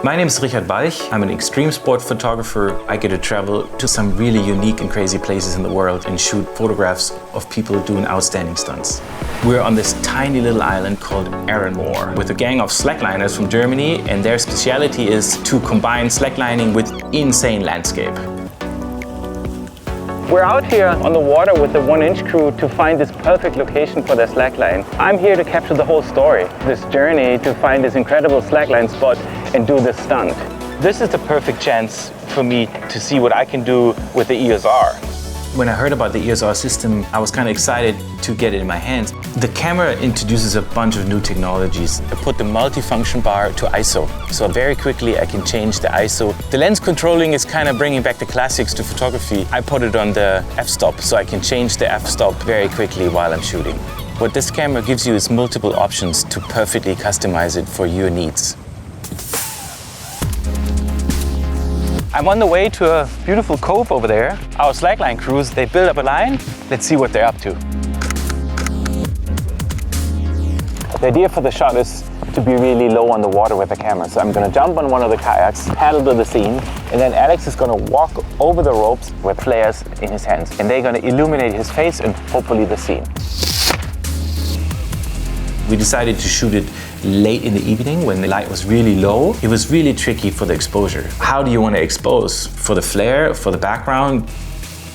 My name is Richard Walch. I'm an extreme sport photographer. I get to travel to some really unique and crazy places in the world and shoot photographs of people doing outstanding stunts. We're on this tiny little island called Moor with a gang of slackliners from Germany, and their speciality is to combine slacklining with insane landscape. We're out here on the water with the 1-inch crew to find this perfect location for their slackline. I'm here to capture the whole story, this journey to find this incredible slackline spot and do this stunt. This is the perfect chance for me to see what I can do with the EOS R. When I heard about the EOS R system, I was kind of excited to get it in my hands. The camera introduces a bunch of new technologies. I put the multifunction bar to ISO, so very quickly I can change the ISO. The lens controlling is kind of bringing back the classics to photography. I put it on the f-stop, so I can change the f-stop very quickly while I'm shooting. What this camera gives you is multiple options to perfectly customize it for your needs. I'm on the way to a beautiful cove over there. Our slackline crews, they build up a line. Let's see what they're up to. The idea for the shot is to be really low on the water with the camera. So I'm gonna jump on one of the kayaks, paddle to the scene, and then Alex is gonna walk over the ropes with flares in his hands. And they're gonna illuminate his face and hopefully the scene. We decided to shoot it late in the evening when the light was really low. It was really tricky for the exposure. How do you want to expose? For the flare, for the background?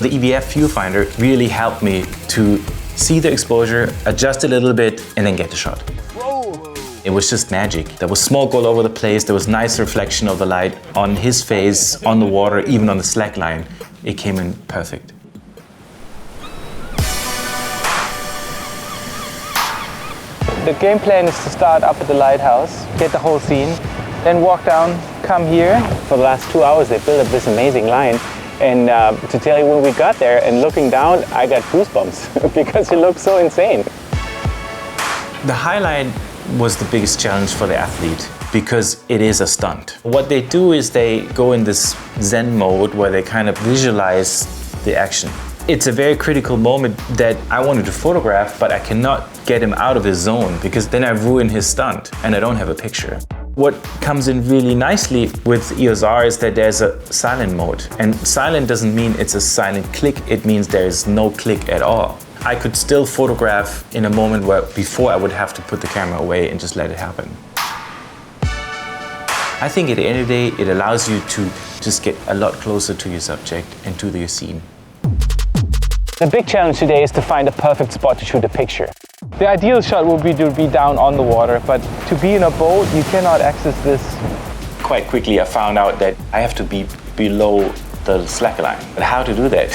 The EVF viewfinder really helped me to see the exposure, adjust a little bit, and then get the shot. Whoa. It was just magic. There was smoke all over the place. There was nice reflection of the light on his face, on the water, even on the slack line. It came in perfect. The game plan is to start up at the lighthouse, get the whole scene, then walk down, come here. For the last 2 hours they built up this amazing line, and to tell you, when we got there and looking down, I got goosebumps because it looked so insane. The highlight was the biggest challenge for the athlete because it is a stunt. What they do is they go in this Zen mode where they kind of visualize the action. It's a very critical moment that I wanted to photograph, but I cannot get him out of his zone because then I've ruined his stunt and I don't have a picture. What comes in really nicely with EOS R is that there's a silent mode. And silent doesn't mean it's a silent click, it means there's no click at all. I could still photograph in a moment where before I would have to put the camera away and just let it happen. I think at the end of the day, it allows you to just get a lot closer to your subject and to your scene. The big challenge today is to find a perfect spot to shoot a picture. The ideal shot would be to be down on the water, but to be in a boat, you cannot access this. Quite quickly I found out that I have to be below the slack line. But how to do that?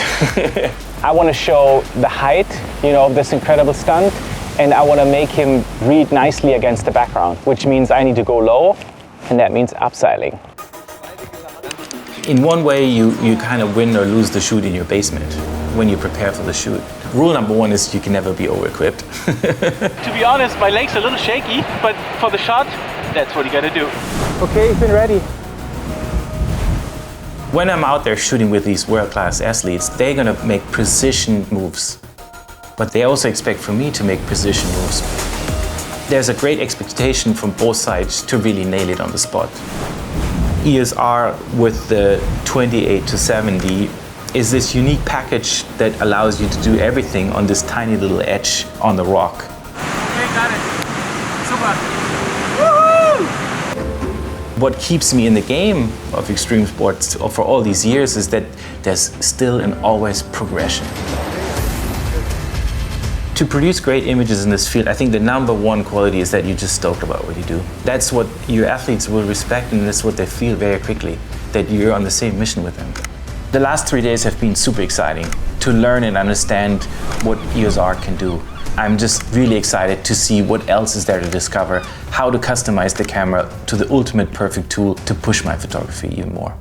I want to show the height, of this incredible stunt, and I want to make him read nicely against the background, which means I need to go low, and that means upseiling. In one way, you kind of win or lose the shoot in your basement when you prepare for the shoot. Rule number one is you can never be over-equipped. To be honest, my leg's a little shaky, but for the shot, that's what you gotta do. Okay, been ready. When I'm out there shooting with these world-class athletes, they're gonna make precision moves. But they also expect from me to make precision moves. There's a great expectation from both sides to really nail it on the spot. EOS R with the 28-70 is this unique package that allows you to do everything on this tiny little edge on the rock. Okay, got it. Super. Woohoo! What keeps me in the game of extreme sports for all these years is that there's still and always progression. To produce great images in this field, I think the number one quality is that you're just stoked about what you do. That's what your athletes will respect, and that's what they feel very quickly, that you're on the same mission with them. The last 3 days have been super exciting to learn and understand what EOS R can do. I'm just really excited to see what else is there to discover, how to customize the camera to the ultimate perfect tool to push my photography even more.